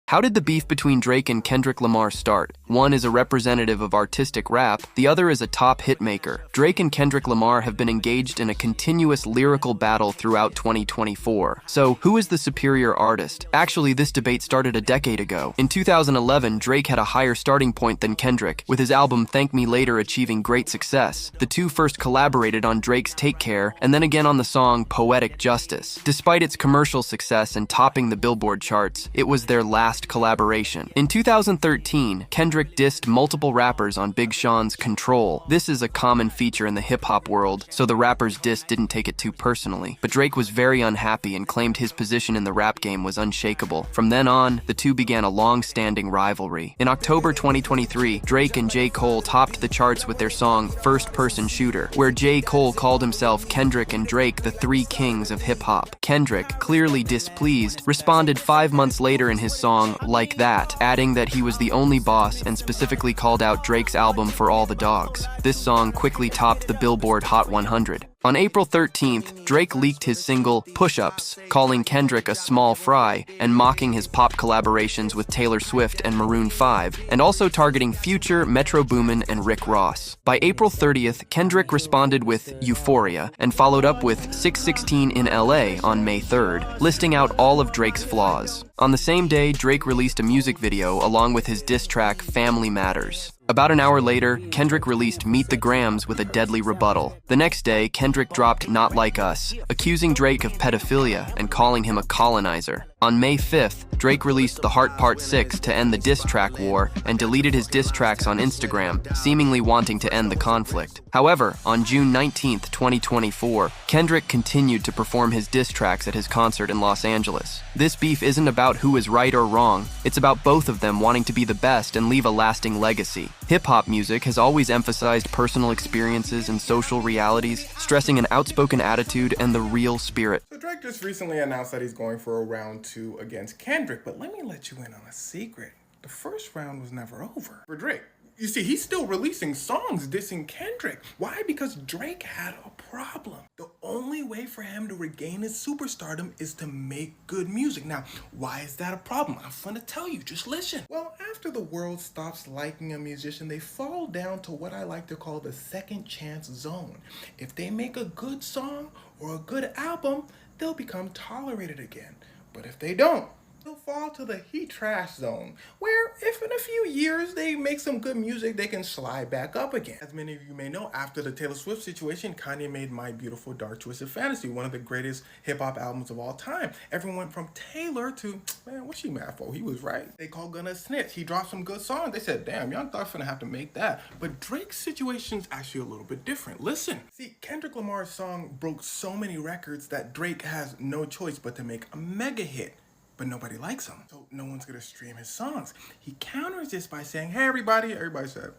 How did the beef between Drake and Kendrick Lamar start? One is a representative of artistic rap, the other is a top hitmaker. Drake and Kendrick Lamar have been engaged in a continuous lyrical battle throughout 2024. So, who is the superior artist? Actually, this debate started a decade ago. In 2011, Drake had a higher starting point than Kendrick, with his album Thank Me Later achieving great success. The two first collaborated on Drake's Take Care, and then again on the song Poetic Justice. Despite its commercial success and topping the Billboard charts, it was their last collaboration. In 2013, Kendrick dissed multiple rappers on Big Sean's Control. This is a common feature in the hip-hop world, so the rapper's diss didn't take it too personally. But Drake was very unhappy and claimed his position in the rap game was unshakable. From then on, the two began a long-standing rivalry. In October 2023, Drake and J. Cole topped the charts with their song First Person Shooter, where J. Cole called himself Kendrick and Drake the three kings of hip-hop. Kendrick, clearly displeased, responded 5 months later in his song Like That, adding that he was the only boss and specifically called out Drake's album For All the Dogs. This song quickly topped the Billboard Hot 100. On April 13th, Drake leaked his single Push-Ups, calling Kendrick a small fry and mocking his pop collaborations with Taylor Swift and Maroon 5, and also targeting Future, Metro Boomin, and Rick Ross. By April 30th, Kendrick responded with Euphoria and followed up with 616 in LA on May 3rd, listing out all of Drake's flaws. On the same day, Drake released a music video along with his diss track Family Matters. About an hour later, Kendrick released Meet the Grams with a deadly rebuttal. The next day, Kendrick dropped Not Like Us, accusing Drake of pedophilia and calling him a colonizer. On May 5th, Drake released The Heart Part 6 to end the diss track war and deleted his diss tracks on Instagram, seemingly wanting to end the conflict. However, on June 19th, 2024, Kendrick continued to perform his diss tracks at his concert in Los Angeles. This beef isn't about who is right or wrong, it's about both of them wanting to be the best and leave a lasting legacy. Hip-hop music has always emphasized personal experiences and social realities, stressing an outspoken attitude and the real spirit. So Drake just recently announced that he's going for a round 2 against Kendrick, but let me let you in on a secret. The first round was never over for Drake. You see, he's still releasing songs dissing Kendrick. Why? Because Drake had a problem. The only way for him to regain his superstardom is to make good music. Now, why is that a problem? I'm gonna tell you, just listen. Well, after the world stops liking a musician, they fall down to what I like to call the second chance zone. If they make a good song or a good album, they'll become tolerated again. But if they don't, they'll fall to the he trash zone, where if in a few years they make some good music, they can slide back up again. As many of you may know, after the Taylor Swift situation, Kanye made My Beautiful Dark Twisted Fantasy, one of the greatest hip-hop albums of all time. Everyone went from Taylor to, man, what's she mad for? He was right. They called Gunna a snitch. He dropped some good songs. They said, damn, y'all thought finna have to make that. But Drake's situation's actually a little bit different. Listen. See, Kendrick Lamar's song broke so many records that Drake has no choice but to make a mega hit. But nobody likes him, so no one's gonna stream his songs. He counters this by saying, hey, everybody said,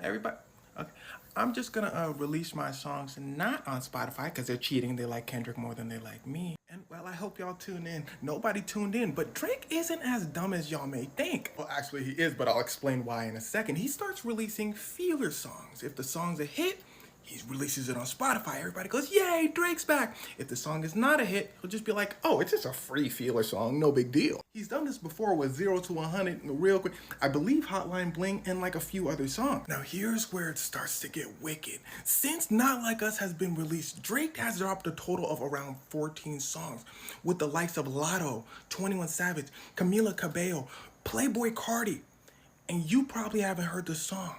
everybody, okay, I'm just gonna release my songs not on Spotify because they're cheating. They like Kendrick more than they like me. And well, I hope y'all tune in. Nobody tuned in, but Drake isn't as dumb as y'all may think. Well, actually he is, but I'll explain why in a second. He starts releasing feeler songs. If the song's a hit, he releases it on Spotify. Everybody goes, yay, Drake's back. If the song is not a hit, he'll just be like, oh, it's just a free feeler song, no big deal. He's done this before with 0 to 100 real quick. I believe Hotline Bling and like a few other songs. Now here's where it starts to get wicked. Since Not Like Us has been released, Drake has dropped a total of around 14 songs with the likes of Lotto, 21 Savage, Camila Cabello, Playboi Carti, and you probably haven't heard the song.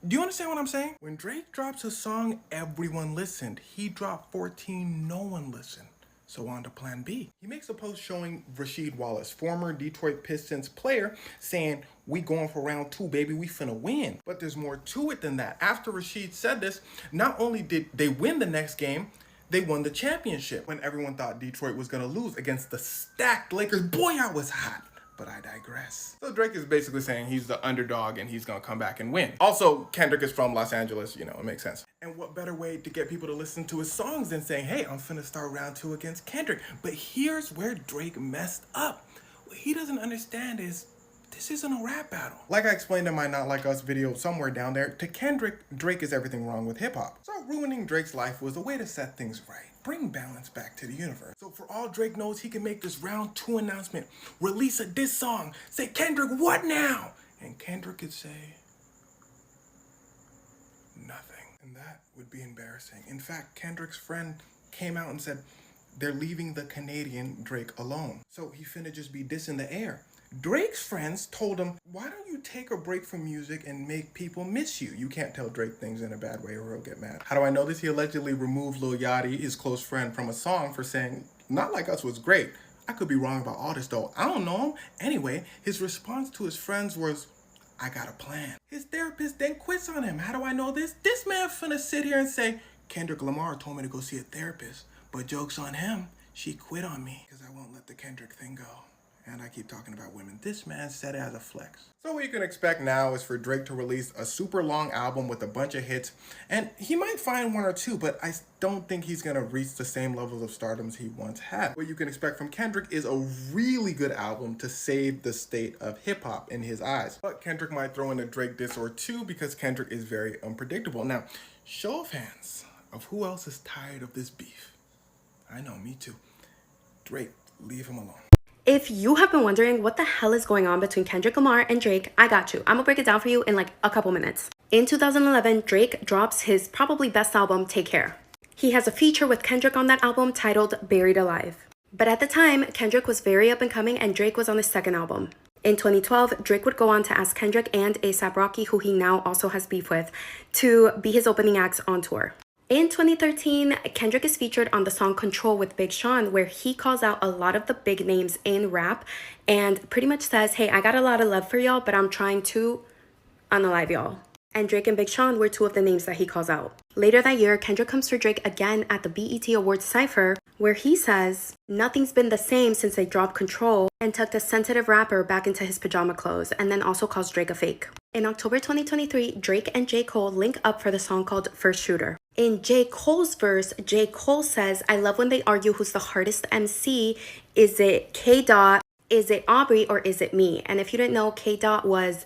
Do you understand what I'm saying? When Drake drops a song, everyone listened. He dropped 14, no one listened. So on to plan B. He makes a post showing Rasheed Wallace, former Detroit Pistons player, saying, we going for round 2, baby, we finna win. But there's more to it than that. After Rasheed said this, not only did they win the next game, they won the championship when everyone thought Detroit was gonna lose against the stacked Lakers. Boy, I was hot. But I digress. So Drake is basically saying he's the underdog and he's gonna come back and win. Also, Kendrick is from Los Angeles, you know, it makes sense. And what better way to get people to listen to his songs than saying, hey, I'm finna start round 2 against Kendrick. But here's where Drake messed up. What he doesn't understand is this isn't a rap battle. Like I explained in my Not Like Us video somewhere down there, to Kendrick, Drake is everything wrong with hip hop. So ruining Drake's life was a way to set things right. Bring balance back to the universe. So for all Drake knows, he can make this round 2 announcement, release a diss song, say, Kendrick, what now? And Kendrick could say nothing. And that would be embarrassing. In fact, Kendrick's friend came out and said, they're leaving the Canadian Drake alone. So he finna just be dissing the air. Drake's friends told him, why don't you take a break from music and make people miss you? You can't tell Drake things in a bad way or he'll get mad. How do I know this? He allegedly removed Lil Yachty, his close friend, from a song for saying, Not Like Us was great. I could be wrong about all this though. I don't know him. Anyway, his response to his friends was, I got a plan. His therapist then quits on him. How do I know this? This man finna sit here and say, Kendrick Lamar told me to go see a therapist, but joke's on him. She quit on me because I won't let the Kendrick thing go. And I keep talking about women. This man said it as a flex. So what you can expect now is for Drake to release a super long album with a bunch of hits. And he might find 1 or 2, but I don't think he's gonna reach the same levels of stardom he once had. What you can expect from Kendrick is a really good album to save the state of hip hop in his eyes. But Kendrick might throw in a Drake diss or 2 because Kendrick is very unpredictable. Now, show of hands of who else is tired of this beef. I know, me too. Drake, leave him alone. If you have been wondering what the hell is going on between Kendrick Lamar and Drake, I got you. I'm gonna break it down for you in like a couple minutes. In 2011, Drake drops his probably best album, Take Care. He has a feature with Kendrick on that album titled Buried Alive. But at the time, Kendrick was very up and coming and Drake was on his second album. In 2012, Drake would go on to ask Kendrick and A$AP Rocky, who he now also has beef with, to be his opening acts on tour. In 2013, Kendrick is featured on the song Control with Big Sean, where he calls out a lot of the big names in rap and pretty much says, hey, I got a lot of love for y'all, but I'm trying to unalive y'all. And Drake and Big Sean were 2 of the names that he calls out. Later that year, Kendrick comes for Drake again at the BET Awards Cypher, where he says, nothing's been the same since they dropped Control, and tucked a sensitive rapper back into his pajama clothes, and then also calls Drake a fake. In October 2023, Drake and J. Cole link up for the song called First Shooter. In J. Cole's verse, J. Cole says, I love when they argue who's the hardest MC. Is it K.Dot? Is it Aubrey? Or is it me? And if you didn't know, K.Dot was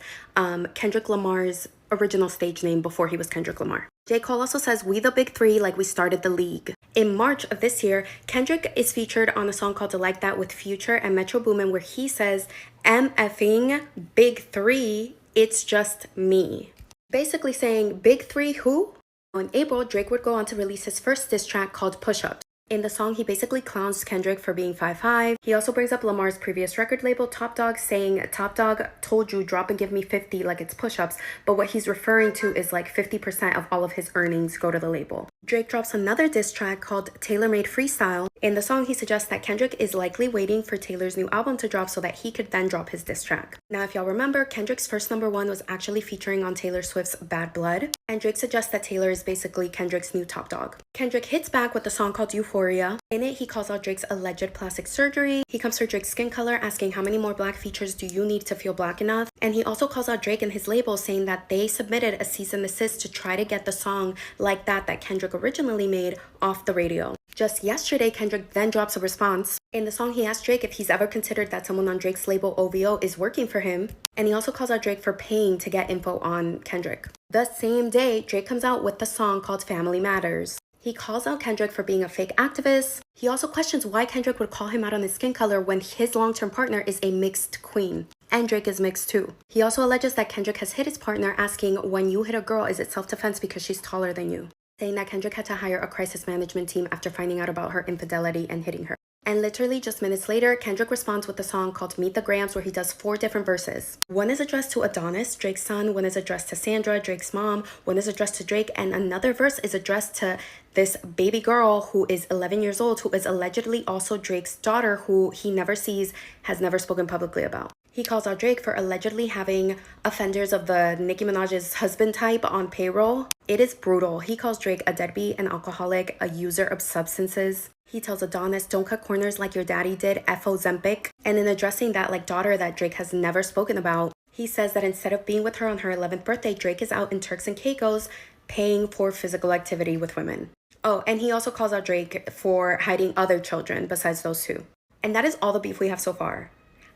Kendrick Lamar's original stage name before he was Kendrick Lamar. J. Cole also says, we the big 3 like we started the league. In March of this year, Kendrick is featured on a song called Like That with Future and Metro Boomin, where he says, MFing big 3, it's just me. Basically saying, big 3 who? In April, Drake would go on to release his first diss track called Push Ups. In the song, he basically clowns Kendrick for being 5'5". He also brings up Lamar's previous record label, Top Dog, saying, Top Dog told you drop and give me 50 like it's push-ups, but what he's referring to is like 50% of all of his earnings go to the label. Drake drops another diss track called Taylor Made Freestyle. In the song, he suggests that Kendrick is likely waiting for Taylor's new album to drop so that he could then drop his diss track. Now, if y'all remember, Kendrick's first #1 was actually featuring on Taylor Swift's Bad Blood, and Drake suggests that Taylor is basically Kendrick's new top dog. Kendrick hits back with the song called Euphoria. In it, he calls out Drake's alleged plastic surgery. He comes for Drake's skin color, asking how many more black features do you need to feel black enough? And he also calls out Drake and his label, saying that they submitted a cease and desist to try to get the song Like That Kendrick originally made off the radio. Just yesterday, Kendrick then drops a response. In the song, he asks Drake if he's ever considered that someone on Drake's label OVO is working for him. And he also calls out Drake for paying to get info on Kendrick. The same day, Drake comes out with the song called Family Matters. He calls out Kendrick for being a fake activist. He also questions why Kendrick would call him out on his skin color when his long-term partner is a mixed queen. And Drake is mixed too. He also alleges that Kendrick has hit his partner, asking, when you hit a girl, is it self-defense because she's taller than you? Saying that Kendrick had to hire a crisis management team after finding out about her infidelity and hitting her. And literally just minutes later, Kendrick responds with a song called Meet the Grams, where he does 4 different verses. One is addressed to Adonis, Drake's son. One is addressed to Sandra, Drake's mom. One is addressed to Drake. And another verse is addressed to this baby girl who is 11 years old, who is allegedly also Drake's daughter, who he never sees, has never spoken publicly about. He calls out Drake for allegedly having offenders of the Nicki Minaj's husband type on payroll. It is brutal. He calls Drake a deadbeat, an alcoholic, a user of substances. He tells Adonis, don't cut corners like your daddy did, F.O. Zempic. And in addressing that daughter that Drake has never spoken about, he says that instead of being with her on her 11th birthday, Drake is out in Turks and Caicos paying for physical activity with women. Oh, and he also calls out Drake for hiding other children besides those 2. And that is all the beef we have so far.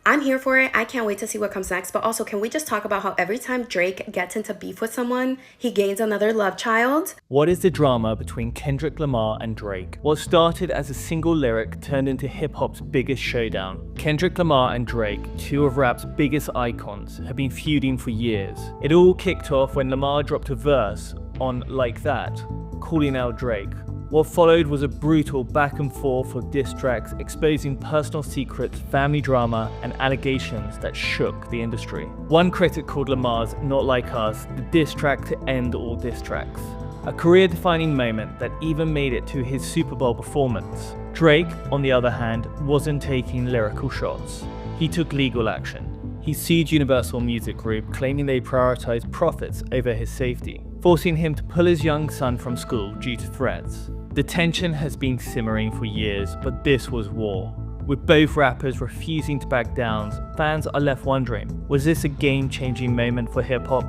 I'm here for it. I can't wait to see what comes next. But also, can we just talk about how every time Drake gets into beef with someone, he gains another love child? What is the drama between Kendrick Lamar and Drake? What started as a single lyric turned into hip-hop's biggest showdown. Kendrick Lamar and Drake, two of rap's biggest icons, have been feuding for years. It all kicked off when Lamar dropped a verse on Like That, calling out Drake. What followed was a brutal back and forth of diss tracks exposing personal secrets, family drama, and allegations that shook the industry. One critic called Lamar's Not Like Us the diss track to end all diss tracks, a career-defining moment that even made it to his Super Bowl performance. Drake, on the other hand, wasn't taking lyrical shots. He took legal action. He sued Universal Music Group, claiming they prioritized profits over his safety, forcing him to pull his young son from school due to threats. The tension has been simmering for years, but this was war. With both rappers refusing to back down, fans are left wondering, was this a game-changing moment for hip-hop,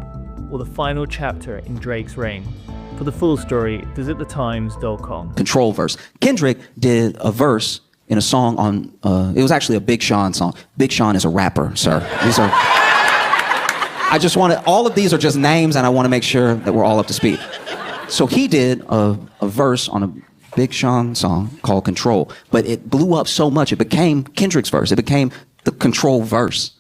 or the final chapter in Drake's reign? For the full story, visit thetimes.com. Control verse. Kendrick did a verse in a song on, it was actually a Big Sean song. Big Sean is a rapper, sir. These are, I just want to, all of these are just names, and I want to make sure that we're all up to speed. So he did a verse on a Big Sean song called Control, but it blew up so much, it became Kendrick's verse. It became the Control verse,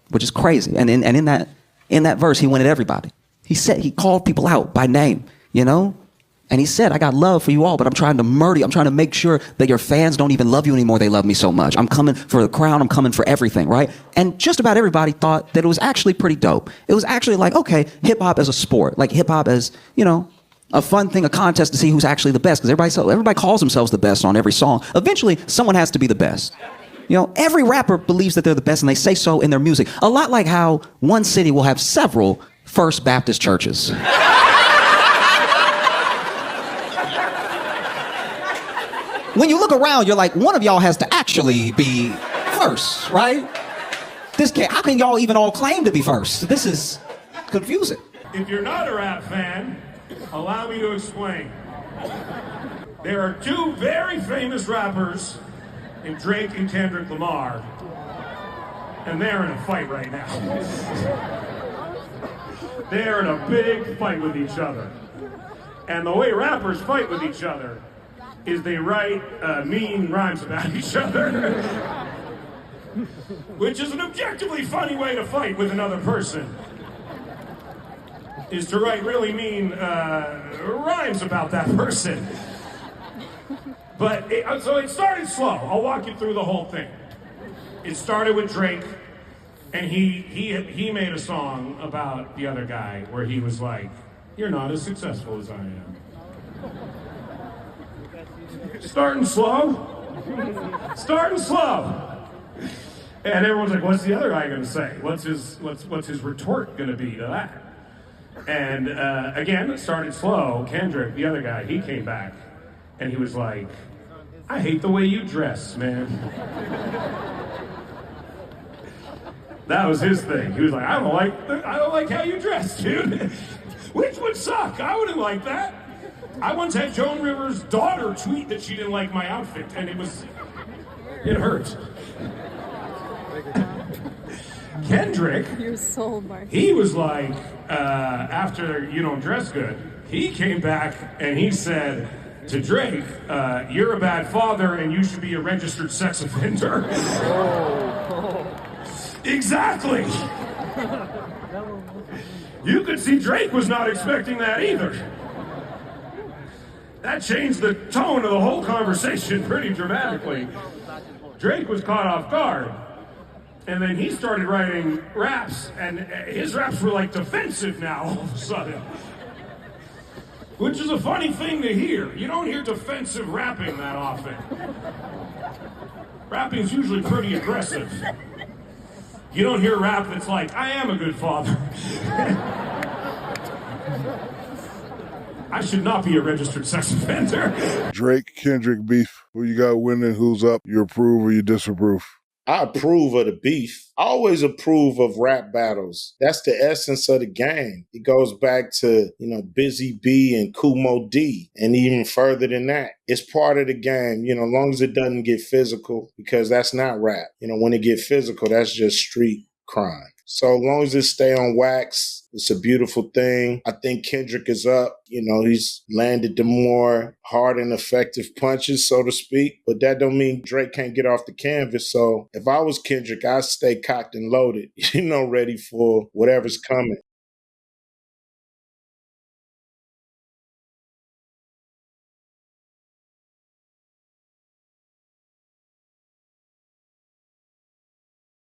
which is crazy. And in that verse, he went at everybody. He called people out by name, you know? And he said, I got love for you all, but I'm trying to murder you. I'm trying to make sure that your fans don't even love you anymore. They love me so much. I'm coming for the crown. I'm coming for everything, right? And just about everybody thought that it was actually pretty dope. It was actually like, okay, hip hop as a sport, like hip hop as, you know, a fun thing, a contest to see who's actually the best, because everybody calls themselves the best on every song. Eventually, someone has to be the best. You know, every rapper believes that they're the best, and they say so in their music. A lot like how one city will have several First Baptist churches. When you look around, you're like, one of y'all has to actually be first, right? How can y'all even all claim to be first? This is confusing. If you're not a rap fan, allow me to explain. There are two very famous rappers in Drake and Kendrick Lamar, and they're in a fight right now. They're in a big fight with each other. And the way rappers fight with each other is they write mean rhymes about each other. Which is an objectively funny way to fight with another person. Is to write really mean rhymes about that person. But so it started slow. I'll walk you through the whole thing. It started with Drake, and he made a song about the other guy where he was like, "You're not as successful as I am." Starting slow. And everyone's like, "What's the other guy gonna say? What's his retort gonna be to that?" And again, it started slow. Kendrick, the other guy, he came back, and he was like, "I hate the way you dress, man." That was his thing. He was like, I don't like how you dress, dude." Which would suck. I wouldn't like that. I once had Joan Rivers' daughter tweet that she didn't like my outfit, and it hurt. Kendrick, he was like, after You Don't Dress Good, he came back and he said to Drake, "You're a bad father and you should be a registered sex offender." Exactly. You could see Drake was not expecting that either. That changed the tone of the whole conversation pretty dramatically. Drake was caught off guard. And then he started writing raps, and his raps were like defensive now all of a sudden. Which is a funny thing to hear. You don't hear defensive rapping that often. Rapping's usually pretty aggressive. You don't hear rap that's like, "I am a good father." I should not be a registered sex offender. Drake, Kendrick beef. Who you got winning? Who's up? You approve or you disapprove? I approve of the beef. I always approve of rap battles. That's the essence of the game. It goes back to, Busy B and Kumo D, and even further than that. It's part of the game, as long as it doesn't get physical, because that's not rap. When it get physical, that's just street crime. So as long as it stay on wax, it's a beautiful thing. I think Kendrick is up. He's landed the more hard and effective punches, so to speak. But that don't mean Drake can't get off the canvas. So if I was Kendrick, I'd stay cocked and loaded, ready for whatever's coming.